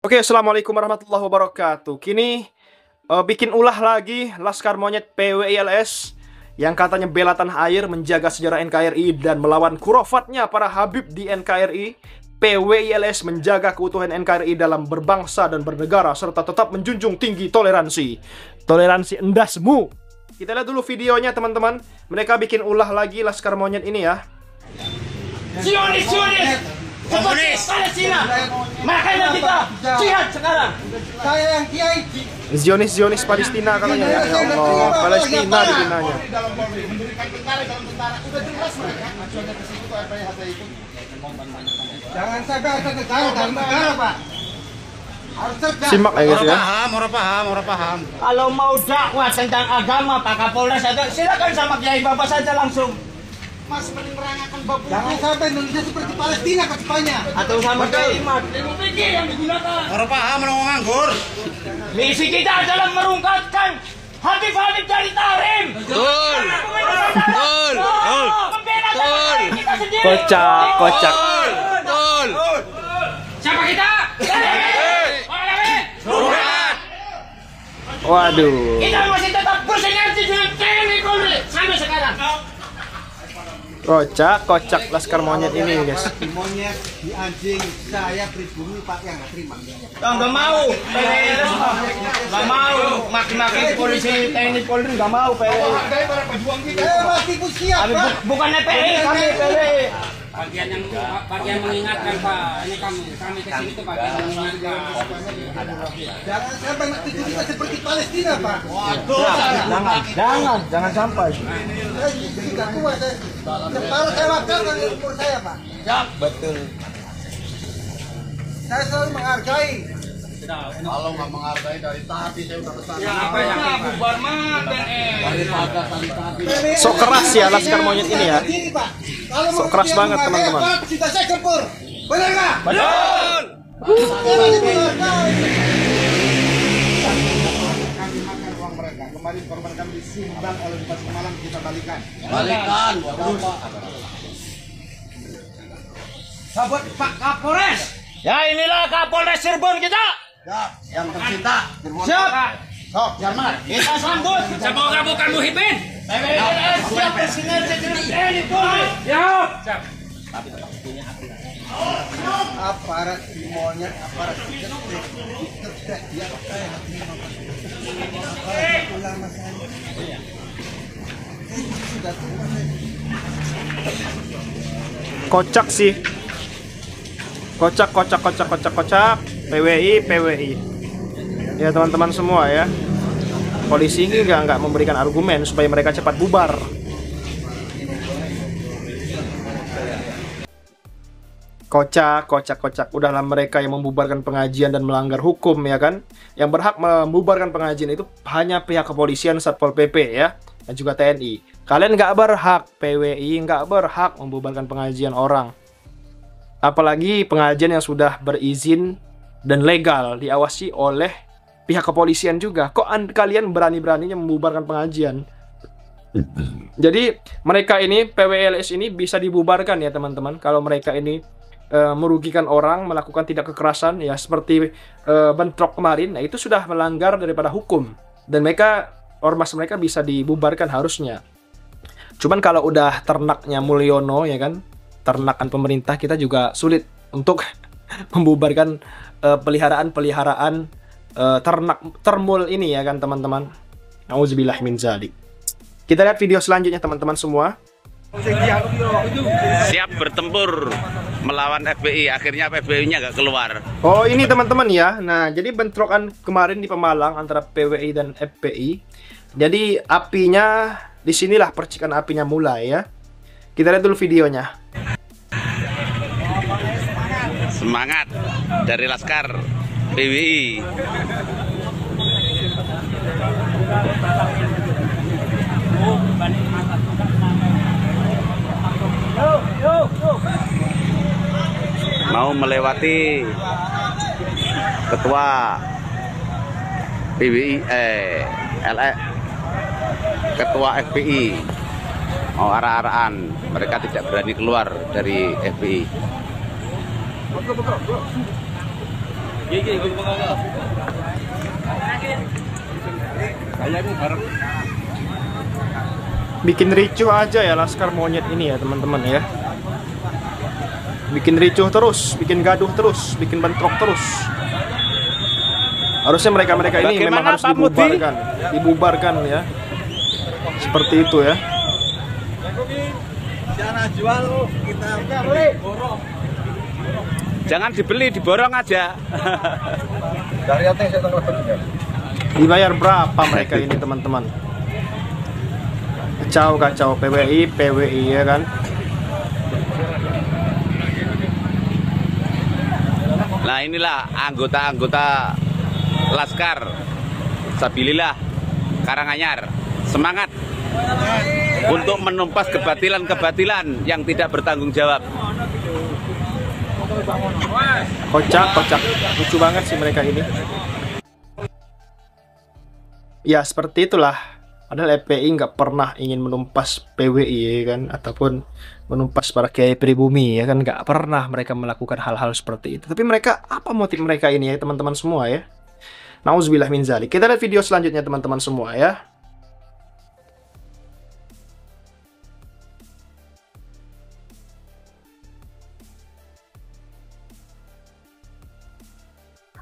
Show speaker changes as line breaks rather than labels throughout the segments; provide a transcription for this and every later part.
Oke, assalamualaikum warahmatullahi wabarakatuh. Kini bikin ulah lagi Laskar Monyet PWILS yang katanya bela tanah air, menjaga sejarah NKRI dan melawan kurofatnya para Habib di NKRI. PWILS menjaga keutuhan NKRI dalam berbangsa dan bernegara serta tetap menjunjung tinggi toleransi. Toleransi endasmu. Kita lihat dulu videonya, teman-teman. Mereka bikin ulah lagi Laskar Monyet ini ya.
Zionis! Komunis Palestina. Makanya kita jihad sekarang.
Saya yang kiai.
Zionis Palestina katanya ya. Ya Allah, Palestina dibinanya.
Jangan sampai ada negara dalam negara, Pak. Harus cerdas.
Simak ya guys ya.
Orang paham.
Kalau mau dakwah tentang agama, Pak Kapolres ada, silakan sama Kiai Bapak saja langsung.
Mas menerangkan babu. Jangan sampai Indonesia seperti Palestina ke depannya.
Atau sama Kiai Imam. Teknologi yang digunakan.
Orang paham, orang nganggur.
Misi kita adalah merungkatkan Habib-Habib dari Tarim.
Betul.
Membela tanah air kita sendiri.
Kocak.
Betul.
Siapa kita?
Waduh.
Kita masih tetap bersinergi dengan TNI Polri sampai sekarang.
Kocak Laskar Monyet ini guys.
Di monyet, di anjing, saya pribumi Pak yang nggak terima.
Nggak mau, PWILS nggak mau, maki-maki polisi TNI Polri nggak mau PWI.
Masih pun siap, Pak.
Bukan PWI, kami PWI.
Bagian mengingatkan Pak, ini kami kesini tuh bagian mengingatkan.
Jangan sampai tujuh kita seperti Palestina, Pak.
Jangan sampai.
Saya tidak kuat, saya. Separuh saya wakilkan umur saya, Pak.
Ya, betul.
Saya selalu menghargai.
Kalau nggak menghargai dari tadi saya udah pesan.
Apa yang bubar mah
Daripada tadi.
Sok keras ya Laskar Monyet ini ya.
Begini, Pak. Kalau
Sok keras
dia
banget,
menghargai
teman-teman.
Pak, sudah saya gempur. Benar nggak?
Betul.
Kembali menghargai.
Kami makan uang mereka. Kemarin korban kami disumbang oleh Bupati Malang, kita balikan.
Balikan. Berapa?
Sahabat Pak Kapolres. Ya inilah Kapolres Cirebon kita.
Ya, yang tercinta.
Siap.
Sok, Jarman.
Kita sambut.
semoga bukan Muhibin.
PWILS siap bersinergi dengan TNI Polri. Siap.
Aparat di monyet, aparat di kerja dia saya nggak terima, Pak. Aparat ulama saya. Sudah terima saya.
Kocak sih. Kocak. PWI. Ya teman-teman semua ya. Polisi ini nggak memberikan argumen supaya mereka cepat bubar. Kocak. Udahlah, mereka yang membubarkan pengajian dan melanggar hukum ya kan. Yang berhak membubarkan pengajian itu hanya pihak kepolisian, Satpol PP ya, dan juga TNI. Kalian nggak berhak, PWI nggak berhak membubarkan pengajian orang. Apalagi pengajian yang sudah berizin dan legal, diawasi oleh pihak kepolisian juga. Kok kalian berani-beraninya membubarkan pengajian? Jadi mereka ini, PWILS ini bisa dibubarkan ya teman-teman. Kalau mereka ini merugikan orang, melakukan tindak kekerasan ya seperti bentrok kemarin, nah itu sudah melanggar daripada hukum. Dan ormas mereka bisa dibubarkan harusnya. Cuman kalau udah ternaknya Mulyono ya kan, ternakan pemerintah, kita juga sulit untuk membubarkan peliharaan ternak termul ini ya kan teman-teman. Auzubillah min zalik. Kita lihat video selanjutnya teman-teman semua.
Siap bertempur melawan FBI, akhirnya FBI-nya nggak keluar.
Oh ini teman-teman ya. Nah jadi bentrokan kemarin di Pemalang antara PWI dan FPI. Jadi apinya disinilah percikan apinya mulai ya. Kita lihat dulu videonya.
Semangat dari Laskar PWI. Mau melewati ketua PWI ketua FPI, mau arah-arahan, mereka tidak berani keluar dari FPI.
Bikin ricuh aja ya laskar monyet ini ya teman-teman ya. Bikin ricuh terus, bikin gaduh terus, bikin bentrok terus. Harusnya mereka-mereka ini memang harus dibubarkan ya. Seperti itu ya.
Jangan dibeli, diborong aja.
Dibayar berapa mereka ini teman-teman? Kacau PWI ya kan.
Nah inilah anggota-anggota Laskar Sabilillah Karanganyar, semangat untuk menumpas kebatilan-kebatilan yang tidak bertanggung jawab.
Kocak, lucu banget sih mereka ini. Ya seperti itulah. Padahal FPI nggak pernah ingin menumpas PWI ya kan, ataupun menumpas para kiai pribumi ya kan, nggak pernah mereka melakukan hal-hal seperti itu. Tapi mereka, apa motif mereka ini ya teman-teman semua ya? Nauzubillah min dzalik. Kita lihat video selanjutnya teman-teman semua ya.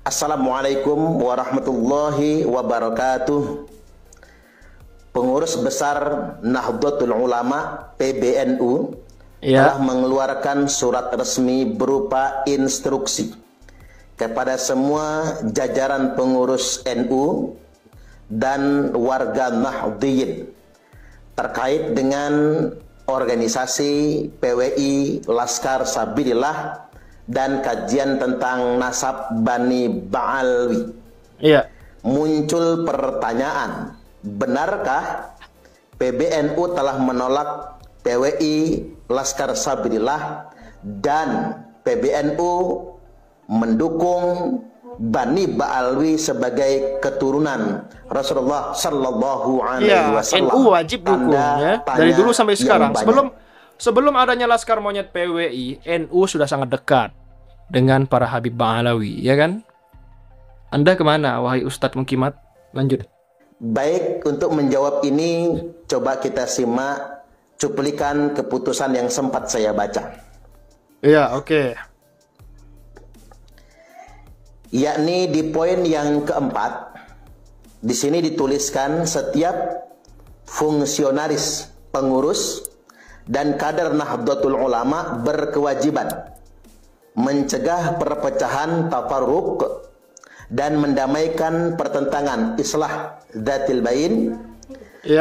Assalamualaikum warahmatullahi wabarakatuh. Pengurus besar Nahdlatul Ulama PBNU telah mengeluarkan surat resmi berupa instruksi kepada semua jajaran pengurus NU dan warga Nahdliyin terkait dengan organisasi PWI Laskar Sabilillah dan kajian tentang nasab Bani Ba'alwi. Muncul pertanyaan, benarkah PBNU telah menolak PWI Laskar Sabilillah dan PBNU mendukung Bani Ba'alwi sebagai keturunan Rasulullah Sallallahu Alaihi Wasallam?
NU wajib dukung ya, dari dulu sampai sekarang. Sebelum adanya Laskar Monyet PWI, NU sudah sangat dekat dengan para Habib Ba'alawi, ya kan? Anda kemana, wahai Ustadz Mukimat? Lanjut.
Baik, untuk menjawab ini, coba kita simak cuplikan keputusan yang sempat saya baca.
Iya, oke.
Yakni di poin yang keempat, di sini dituliskan setiap fungsionaris, pengurus, dan kader Nahdlatul Ulama berkewajiban mencegah perpecahan tafarruq dan mendamaikan pertentangan islah dzatil bain,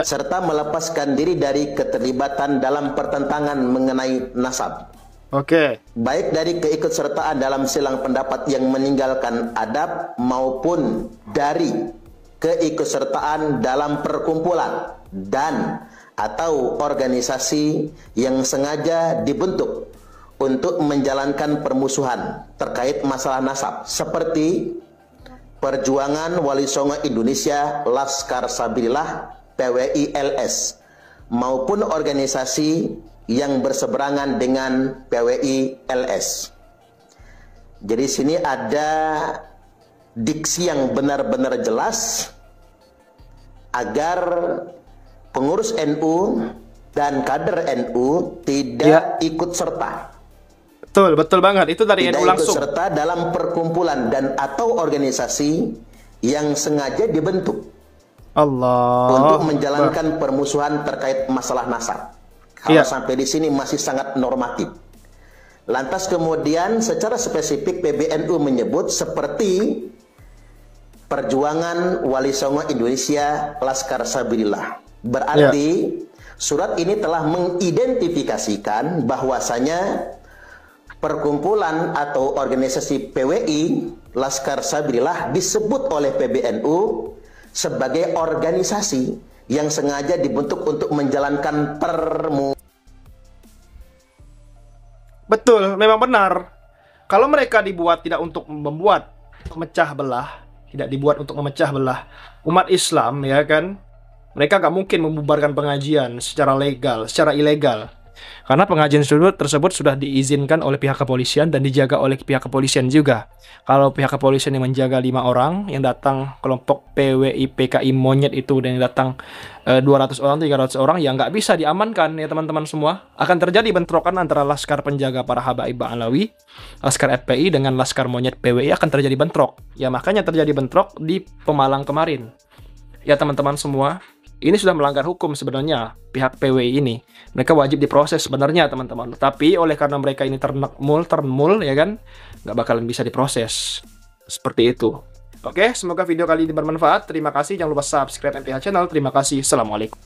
serta melepaskan diri dari keterlibatan dalam pertentangan mengenai nasab. Baik dari keikutsertaan dalam silang pendapat yang meninggalkan adab maupun dari keikutsertaan dalam perkumpulan dan atau organisasi yang sengaja dibentuk untuk menjalankan permusuhan terkait masalah nasab seperti Perjuangan Wali Songo Indonesia Laskar Sabilillah PWI LS maupun organisasi yang berseberangan dengan PWI LS. Jadi sini ada diksi yang benar-benar jelas agar pengurus NU dan kader NU tidak ikut serta.
Betul banget. Itu dari NU langsung.
Tidak ikut serta dalam perkumpulan dan atau organisasi yang sengaja dibentuk untuk menjalankan permusuhan terkait masalah nasab. Kalau sampai di sini masih sangat normatif. Lantas kemudian secara spesifik PBNU menyebut seperti Perjuangan Wali Songo Indonesia Laskar Sabilillah. Berarti surat ini telah mengidentifikasikan bahwasanya perkumpulan atau organisasi PWI Laskar Sabilillah disebut oleh PBNU sebagai organisasi yang sengaja dibentuk untuk menjalankan
Betul, memang benar. Kalau mereka dibuat tidak untuk membuat memecah belah, tidak dibuat untuk memecah belah umat Islam, ya kan? Mereka gak mungkin membubarkan pengajian secara legal, secara ilegal. Karena pengajian tersebut sudah diizinkan oleh pihak kepolisian dan dijaga oleh pihak kepolisian juga. Kalau pihak kepolisian yang menjaga 5 orang, yang datang kelompok PWI PKI monyet itu, dan yang datang 200 orang, 300 orang, ya nggak bisa diamankan ya teman-teman semua. Akan terjadi bentrokan antara laskar penjaga para habaib Ba'alawi, laskar FPI dengan laskar monyet PWI, akan terjadi bentrok. Ya makanya terjadi bentrok di Pemalang kemarin. Ya teman-teman semua, ini sudah melanggar hukum sebenarnya pihak PWI ini. Mereka wajib diproses sebenarnya teman-teman. Tapi oleh karena mereka ini ternmul ya kan, nggak bakalan bisa diproses. Seperti itu. Oke, semoga video kali ini bermanfaat. Terima kasih. Jangan lupa subscribe MPH Channel. Terima kasih. Assalamualaikum.